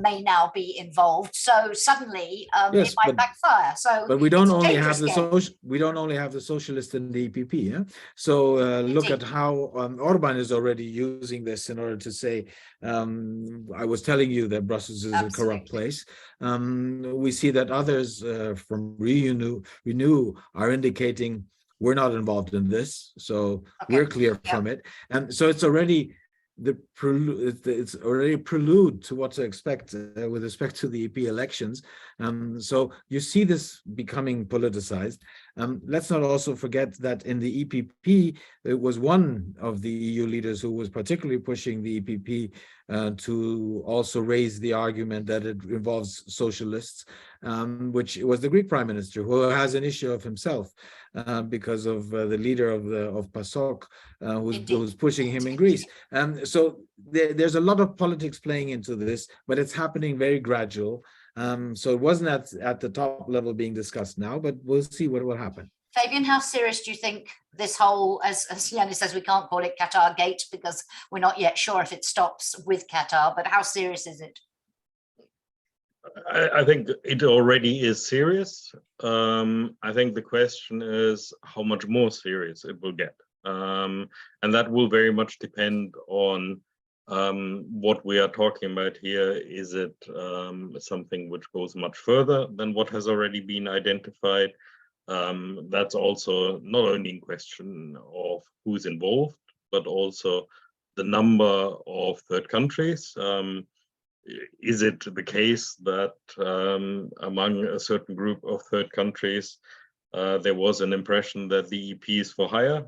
may now be involved. So suddenly it might backfire. So, but we don't only have the socialists in the EPP. Yeah? So look at how Orban is already using this in order to say, I was telling you that Brussels is a corrupt place. We see that others from Renew are indicating we're not involved in this, so we're clear from it. And so it's already it's already a prelude to what to expect with respect to the EP elections. So you see this becoming politicized. Let's not also forget that in the EPP, it was one of the EU leaders who was particularly pushing the EPP to also raise the argument that it involves socialists, which was the Greek Prime Minister, who has an issue of himself because of the leader of PASOK, who's pushing him in Greece. So there's a lot of politics playing into this, but it's happening very gradual. So it wasn't at the top level being discussed now, but we'll see what will happen. Fabian, how serious do you think this whole, as Janis says, we can't call it Qatar Gate because we're not yet sure if it stops with Qatar, but how serious is it? I think it already is serious. I think the question is how much more serious it will get. And that will very much depend on what we are talking about here. Is it something which goes much further than what has already been identified? That's also not only in question of who's involved, but also the number of third countries. Is it the case that among a certain group of third countries, there was an impression that the EP is for hire?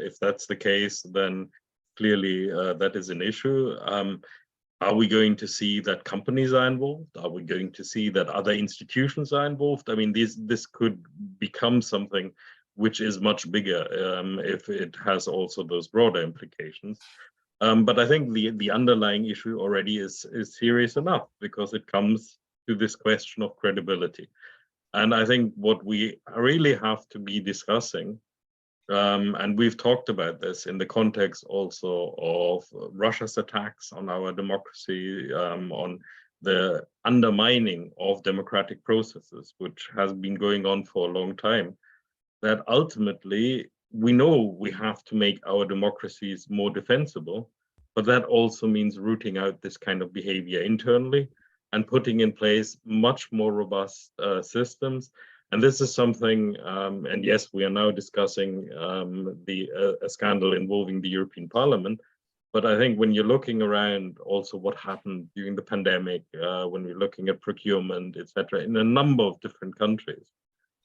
If that's the case, then clearly that is an issue. Are we going to see that companies are involved? Are we going to see that other institutions are involved? I mean, this could become something which is much bigger if it has also those broader implications. But I think the underlying issue already is serious enough, because it comes to this question of credibility. And I think what we really have to be discussing, and we've talked about this in the context also of Russia's attacks on our democracy, on the undermining of democratic processes, which has been going on for a long time, that ultimately we know we have to make our democracies more defensible, but that also means rooting out this kind of behavior internally and putting in place much more robust systems. And this is something, and yes, we are now discussing a scandal involving the European Parliament, but I think when you're looking around also what happened during the pandemic, when we're looking at procurement, etc., in a number of different countries,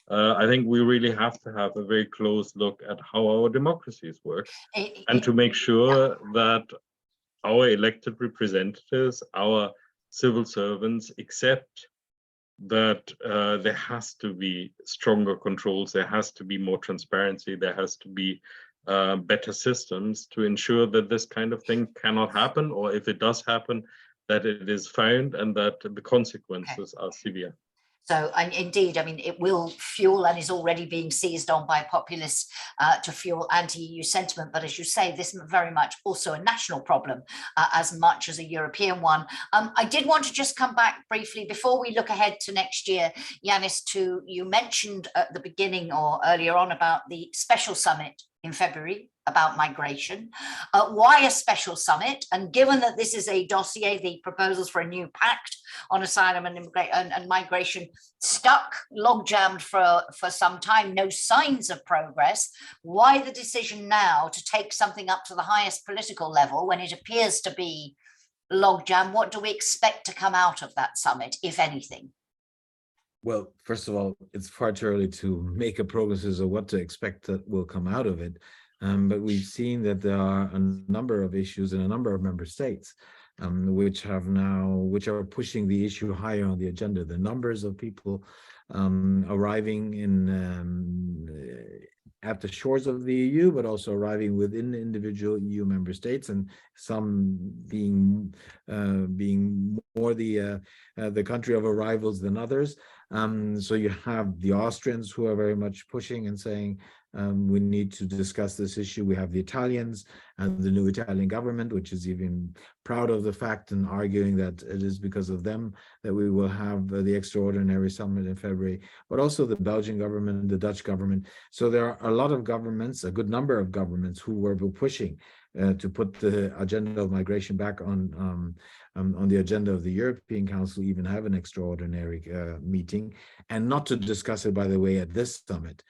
I think we really have to have a very close look at how our democracies work and to make sure that our elected representatives, our civil servants accept that there has to be stronger controls, there has to be more transparency, there has to be better systems to ensure that this kind of thing cannot happen, or if it does happen, that it is found and that the consequences are severe. So, and indeed, I mean, it will fuel and is already being seized on by populists to fuel anti-EU sentiment. But as you say, this is very much also a national problem as much as a European one. I did want to just come back briefly before we look ahead to next year, Janis, to you mentioned at the beginning or earlier on about the special summit in February about migration. Why a special summit? And given that this is a dossier, the proposals for a new pact on asylum and migration stuck, log-jammed for some time, no signs of progress, why the decision now to take something up to the highest political level when it appears to be log-jam? What do we expect to come out of that summit, if anything? Well, first of all, it's far too early to make a prognosis of what to expect that will come out of it. But we've seen that there are a number of issues in a number of member states which are pushing the issue higher on the agenda. The numbers of people arriving at the shores of the EU, but also arriving within the individual EU member states, and some being more the country of arrivals than others. So you have the Austrians who are very much pushing and saying we need to discuss this issue. We have the Italians and the new Italian government, which is even proud of the fact and arguing that it is because of them that we will have the extraordinary summit in February, but also the Belgian government, the Dutch government. So there are a lot of governments, a good number of governments who were pushing to put the agenda of migration back on the agenda of the European Council, even have an extraordinary meeting, and not to discuss it, by the way, at this summit,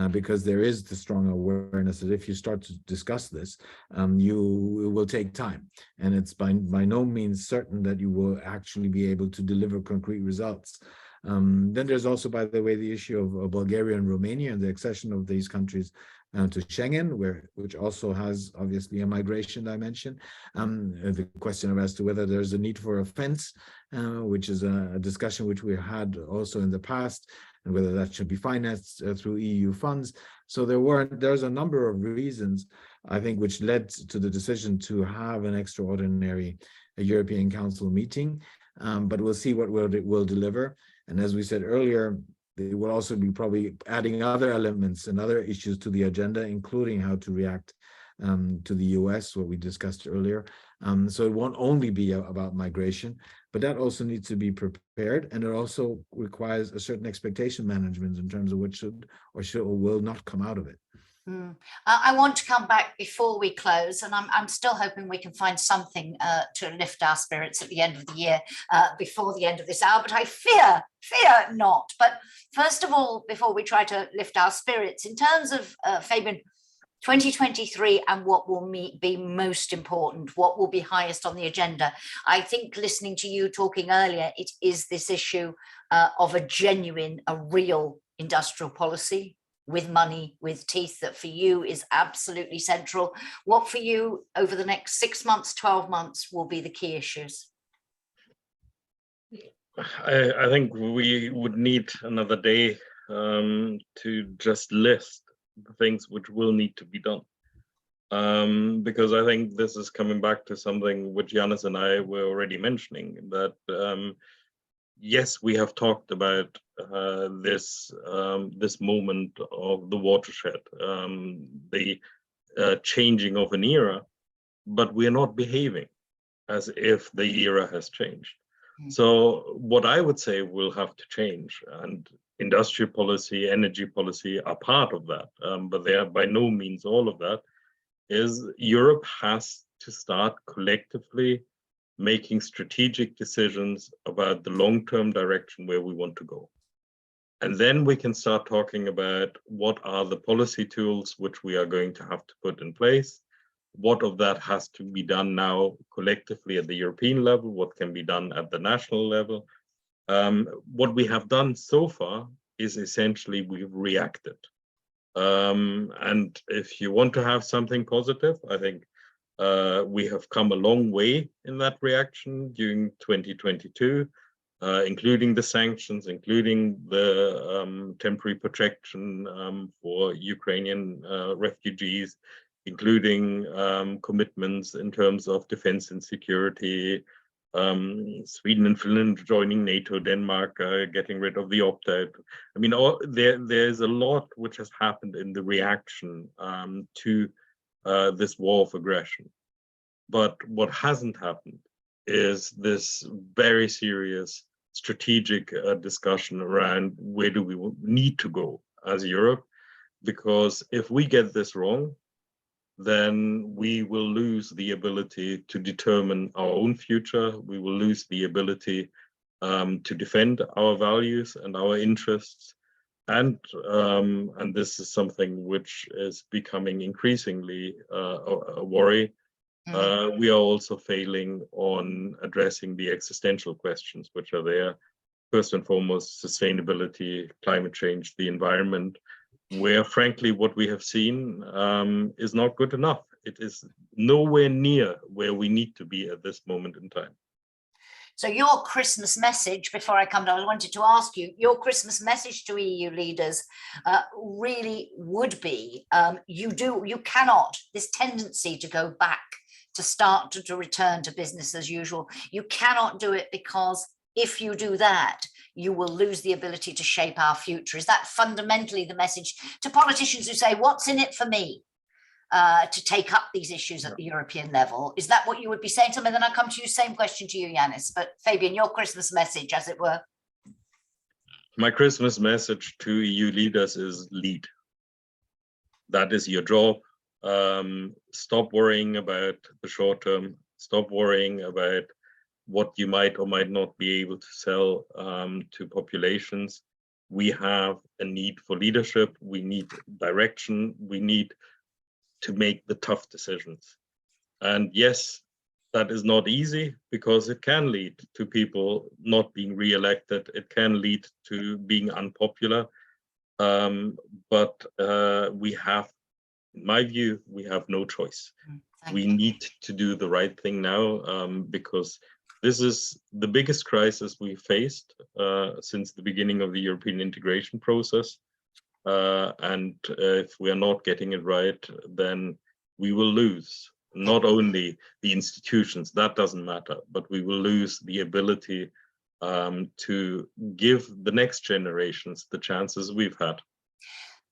because there is the strong awareness that if you start to discuss this, it will take time, and it's by no means certain that you will actually be able to deliver concrete results. Then there's also, by the way, the issue of Bulgaria and Romania and the accession of these countries to Schengen, which also has obviously a migration dimension. The question as to whether there's a need for a fence, which is a discussion which we had also in the past, and whether that should be financed through EU funds. So there's a number of reasons, I think, which led to the decision to have an extraordinary European Council meeting. But we'll see what it will deliver. And as we said earlier, they will also be probably adding other elements and other issues to the agenda, including how to react to the US, what we discussed earlier. So it won't only be about migration, but that also needs to be prepared. And it also requires a certain expectation management in terms of what should or will not come out of it. I want to come back before we close, and I'm still hoping we can find something to lift our spirits at the end of the year, before the end of this hour, but I fear not. But first of all, before we try to lift our spirits, in terms of, Fabian, 2023 and what will be most important, what will be highest on the agenda. I think listening to you talking earlier, it is this issue of a real industrial policy, with money, with teeth, that for you is absolutely central. What for you over the next 6 months, 12 months will be the key issues? I think we would need another day to just list the things which will need to be done. Because I think this is coming back to something which Janis and I were already mentioning, that yes, we have talked about this moment of the watershed, the changing of an era, but we are not behaving as if the era has changed. So what I would say will have to change, and industrial policy, energy policy are part of that, but they are by no means all of that, is Europe has to start collectively making strategic decisions about the long-term direction where we want to go. And then we can start talking about what are the policy tools which we are going to have to put in place. What of that has to be done now collectively at the European level? What can be done at the national level? What we have done so far is essentially we've reacted. And if you want to have something positive, I think we have come a long way in that reaction during 2022, including the sanctions, including the temporary protection for Ukrainian refugees, including commitments in terms of defense and security, Sweden and Finland joining NATO, Denmark getting rid of the opt-out. I mean, there's a lot which has happened in the reaction to this war of aggression. But what hasn't happened is this very serious strategic discussion around where do we need to go as Europe, because if we get this wrong, then we will lose the ability to determine our own future. We will lose the ability to defend our values and our interests. And this is something which is becoming increasingly a worry. We are also failing on addressing the existential questions which are there. First and foremost, sustainability, climate change, the environment, where frankly what we have seen is not good enough. It is nowhere near where we need to be at this moment in time. So your Christmas message, before I come down, I wanted to ask you, your Christmas message to EU leaders really would be, you cannot, this tendency to go back, to start to return to business as usual, you cannot do it, because if you do that, you will lose the ability to shape our future. Is that fundamentally the message to politicians who say, what's in it for me? To take up these issues at the European level. Is that what you would be saying to them? And then I'll come to you, same question to you, Janis. But Fabian, your Christmas message, as it were. My Christmas message to EU leaders is lead. That is your job. Stop worrying about the short term. Stop worrying about what you might or might not be able to sell to populations. We have a need for leadership. We need direction. We need to make the tough decisions. And yes, that is not easy, because it can lead to people not being re-elected. It can lead to being unpopular. But we have, in my view, we have no choice. We need to do the right thing now, because this is the biggest crisis we faced since the beginning of the European integration process. And if we are not getting it right, then we will lose not only the institutions, that doesn't matter, but we will lose the ability to give the next generations the chances we've had.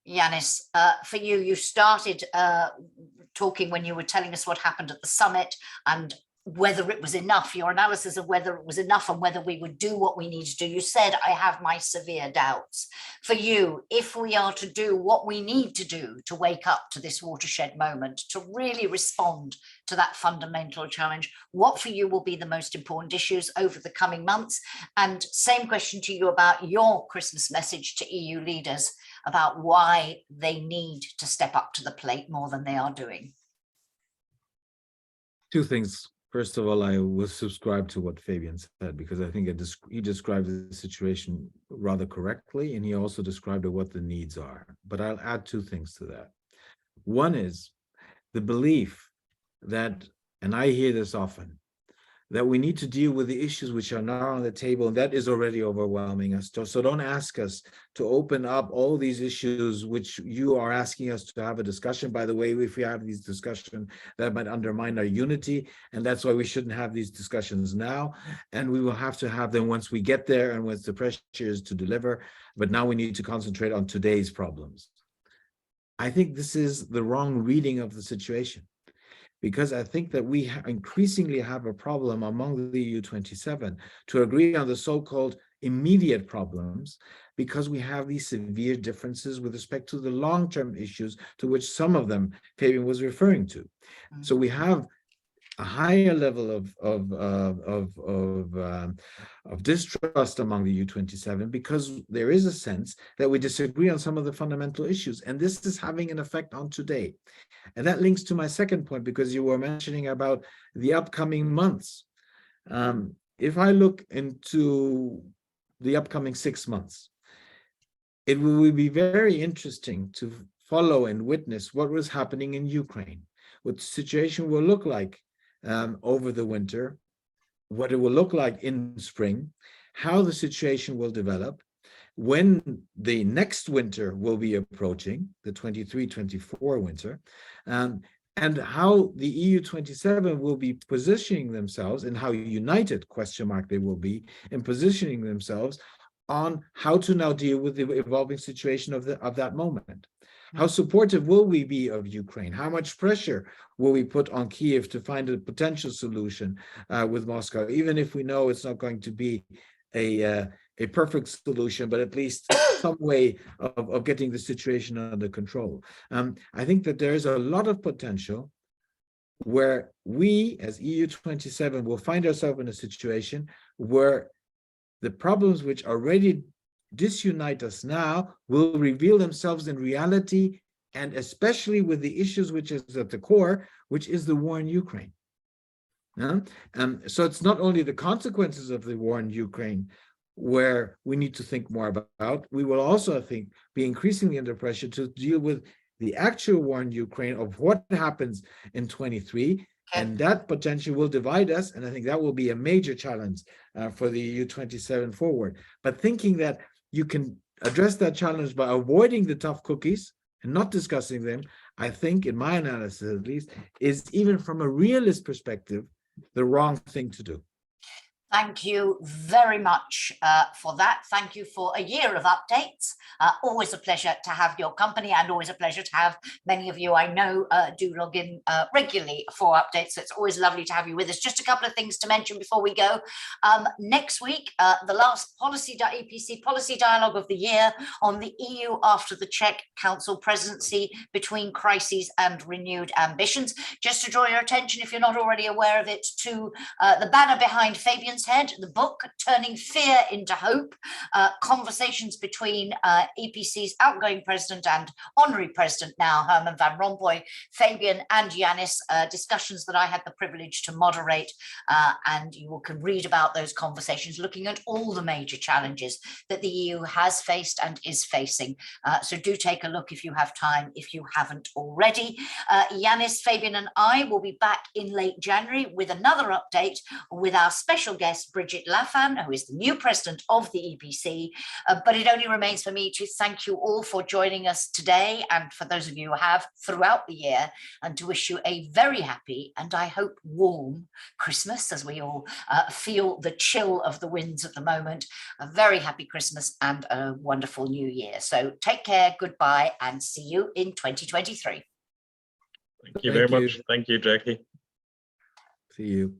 Janis, for you, you started talking when you were telling us what happened at the summit and whether it was enough, your analysis of whether it was enough and whether we would do what we need to do. You said, I have my severe doubts. For you, if we are to do what we need to do to wake up to this watershed moment, to really respond to that fundamental challenge, what for you will be the most important issues over the coming months? And same question to you about your Christmas message to EU leaders about why they need to step up to the plate more than they are doing. Two things. First of all, I will subscribe to what Fabian said, because I think he described the situation rather correctly, and he also described what the needs are. But I'll add two things to that. One is the belief that, and I hear this often, that we need to deal with the issues which are now on the table, and that is already overwhelming us. So don't ask us to open up all these issues which you are asking us to have a discussion. By the way, if we have these discussions, that might undermine our unity, and that's why we shouldn't have these discussions now, and we will have to have them once we get there and once the pressure is to deliver. But now we need to concentrate on today's problems. I think this is the wrong reading of the situation, because I think that we increasingly have a problem among the EU27 to agree on the so-called immediate problems, because we have these severe differences with respect to the long-term issues to which some of them Fabian was referring to. So we have a higher level of distrust among the EU27, because there is a sense that we disagree on some of the fundamental issues, and this is having an effect on today. And that links to my second point, because you were mentioning about the upcoming months. If I look into the upcoming 6 months, it will be very interesting to follow and witness what was happening in Ukraine, what the situation will look like over the winter, what it will look like in spring, how the situation will develop, when the next winter will be approaching, the 23-24 winter, and how the EU27 will be positioning themselves, and how united they will be in positioning themselves on how to now deal with the evolving situation of that moment. How supportive will we be of Ukraine? How much pressure will we put on Kiev to find a potential solution with Moscow, even if we know it's not going to be a perfect solution, but at least some way of getting the situation under control. I think that there is a lot of potential where we as EU27 will find ourselves in a situation where the problems which already disunite us now will reveal themselves in reality, and especially with the issues which is at the core, which is the war in Ukraine. So it's not only the consequences of the war in Ukraine where we need to think more about, we will also, I think, be increasingly under pressure to deal with the actual war in Ukraine, of what happens in 23, and that potential will divide us, and I think that will be a major challenge for the EU27 forward. But thinking that you can address that challenge by avoiding the tough cookies and not discussing them, I think, in my analysis at least, is even from a realist perspective, the wrong thing to do. Thank you very much for that. Thank you for a year of updates. Always a pleasure to have your company, and always a pleasure to have many of you I know do log in regularly for updates. So it's always lovely to have you with us. Just a couple of things to mention before we go. Next week, the last EPC policy dialogue of the year on the EU after the Czech Council presidency, between crises and renewed ambitions. Just to draw your attention, if you're not already aware of it, to the banner behind Fabian's head, the book Turning Fear into Hope, conversations between EPC's outgoing president and honorary president now, Herman van Rompuy, Fabian and Janis, discussions that I had the privilege to moderate, and you can read about those conversations, looking at all the major challenges that the EU has faced and is facing. So do take a look if you have time, if you haven't already. Janis, Fabian and I will be back in late January with another update with our special guest, Brigitte Lafan, who is the new president of the EPC. But it only remains for me to thank you all for joining us today, and for those of you who have throughout the year, and to wish you a very happy and I hope warm Christmas, as we all feel the chill of the winds at the moment. A very happy Christmas and a wonderful new year. So take care, goodbye, and see you in 2023. Thank you very much. Thank you, Jacki. See you.